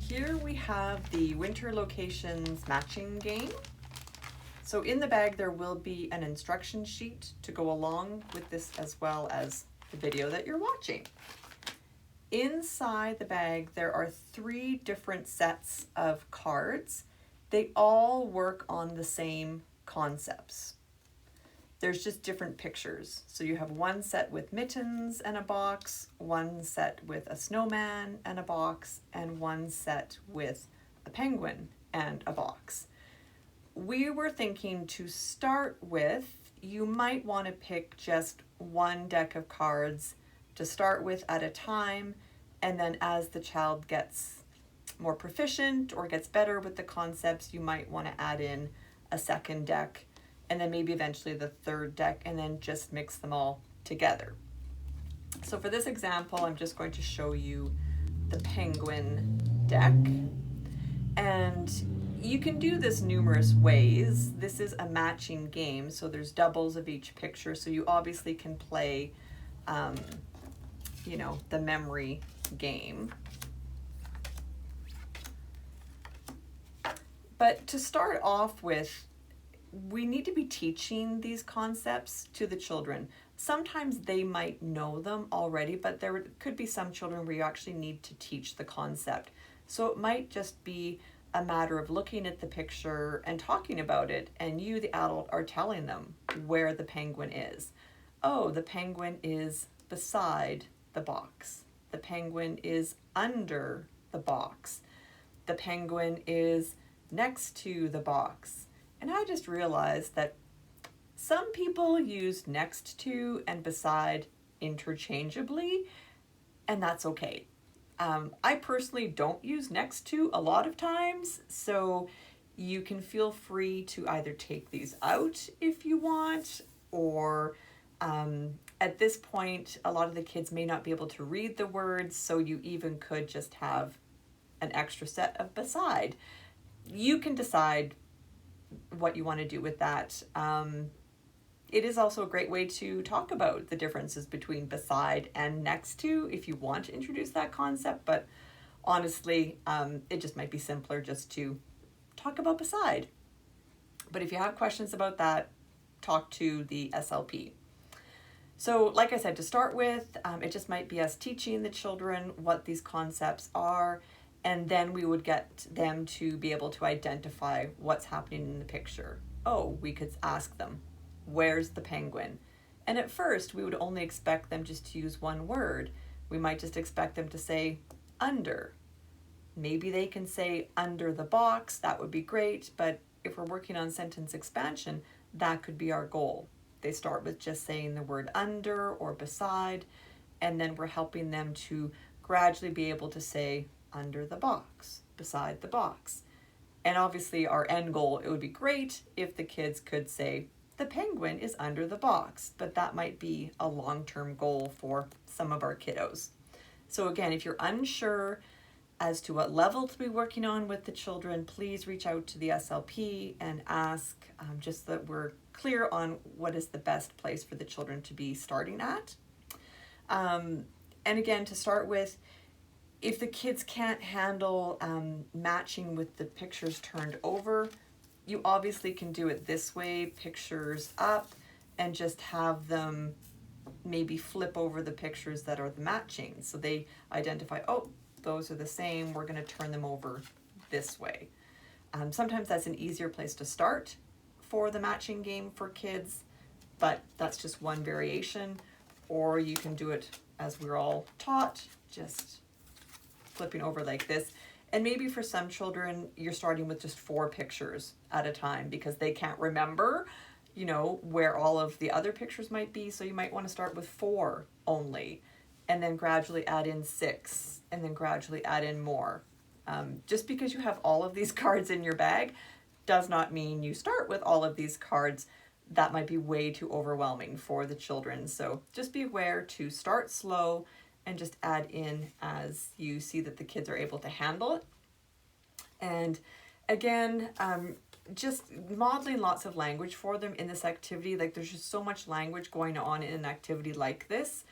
Here we have the winter locations matching game. So in the bag there will be an instruction sheet to go along with this, as well as the video that you're watching. Inside the bag there are 3 different sets of cards. They all work on the same concepts. There's just different pictures. So you have one set with mittens and a box, one set with a snowman and a box, and one set with a penguin and a box. We were thinking to start with, you might want to pick just one deck of cards to start with at a time, and then as the child gets more proficient or gets better with the concepts, you might want to add in a second deck, and then maybe eventually the third deck, and then just mix them all together. So for this example, I'm just going to show you the penguin deck. And you can do this numerous ways. This is a matching game, so there's doubles of each picture, so you obviously can play, the memory game. But to start off with, we need to be teaching these concepts to the children. Sometimes they might know them already, but there could be some children where you actually need to teach the concept. So it might just be a matter of looking at the picture and talking about it, and you, the adult, are telling them where the penguin is. Oh, the penguin is beside the box. The penguin is under the box. The penguin is next to the box. And I just realized that some people use next to and beside interchangeably, and that's okay. I personally don't use next to a lot of times, so you can feel free to either take these out if you want, or at this point, a lot of the kids may not be able to read the words, so you even could just have an extra set of beside. You can decide what you want to do with that. It is also a great way to talk about the differences between beside and next to if you want to introduce that concept, but honestly, it just might be simpler just to talk about beside. But if you have questions about that, talk to the SLP. So like I said, to start with, it just might be us teaching the children what these concepts are, and then we would get them to be able to identify what's happening in the picture. Oh, we could ask them, where's the penguin? And at first, we would only expect them just to use one word. We might just expect them to say under. Maybe they can say under the box, that would be great, but if we're working on sentence expansion, that could be our goal. They start with just saying the word under or beside, and then we're helping them to gradually be able to say under the box, beside the box. And obviously our end goal, it would be great if the kids could say the penguin is under the box, but that might be a long-term goal for some of our kiddos. So again, if you're unsure as to what level to be working on with the children, please reach out to the SLP and ask, just so that we're clear on what is the best place for the children to be starting at. And again, to start with, if the kids can't handle matching with the pictures turned over, you obviously can do it this way, pictures up, and just have them maybe flip over the pictures that are the matching. So they identify, oh, those are the same, we're going to turn them over this way. Sometimes that's an easier place to start for the matching game for kids, but that's just one variation. Or you can do it as we're all taught, just flipping over like this. And maybe for some children, you're starting with just 4 pictures at a time because they can't remember, where all of the other pictures might be. So you might want to start with 4 only, and then gradually add in 6, and then gradually add in more. Just because you have all of these cards in your bag does not mean you start with all of these cards. That might be way too overwhelming for the children. So just be aware to start slow and just add in as you see that the kids are able to handle it. And again, just modeling lots of language for them in this activity. Like, there's just so much language going on in an activity like this.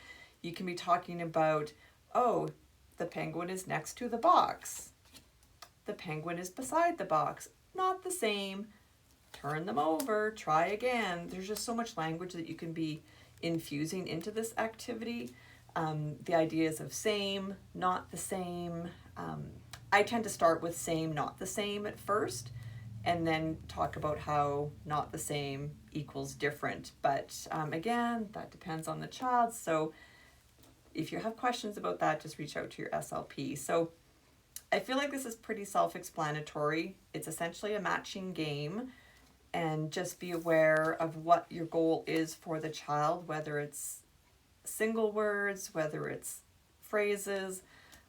You can be talking about, oh, the penguin is next to the box. The penguin is beside the box. Not the same. Turn them over, try again. There's just so much language that you can be infusing into this activity. The ideas of same, not the same. I tend to start with same, not the same at first, and then talk about how not the same equals different. But again, that depends on the child. So if you have questions about that, just reach out to your SLP. So I feel like this is pretty self-explanatory. It's essentially a matching game, and just be aware of what your goal is for the child, whether it's single words, whether it's phrases,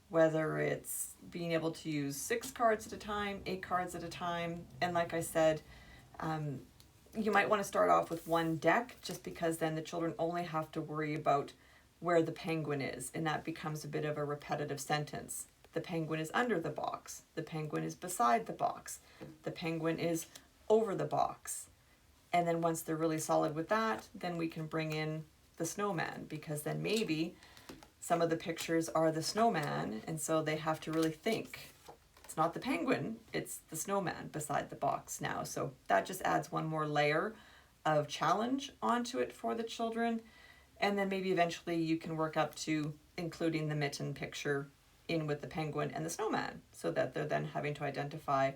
whether it's being able to use 6 cards at a time, 8 cards at a time. And like I said, you might want to start off with one deck, just because then the children only have to worry about where the penguin is, and that becomes a bit of a repetitive sentence. The penguin is under the box. The penguin is beside the box. The penguin is over the box. And then once they're really solid with that, then we can bring in the snowman, because then maybe some of the pictures are the snowman, and so they have to really think. It's not the penguin, it's the snowman beside the box now. So that just adds one more layer of challenge onto it for the children. And then maybe eventually you can work up to including the mitten picture in with the penguin and the snowman, so that they're then having to identify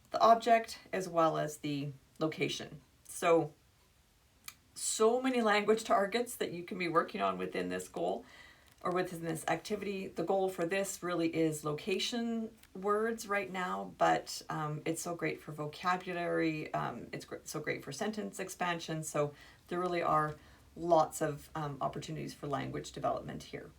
the object as well as the location. So many language targets that you can be working on within this goal or within this activity. The goal for this really is location words right now, but it's so great for vocabulary. It's so great for sentence expansion. So there really are lots of opportunities for language development here.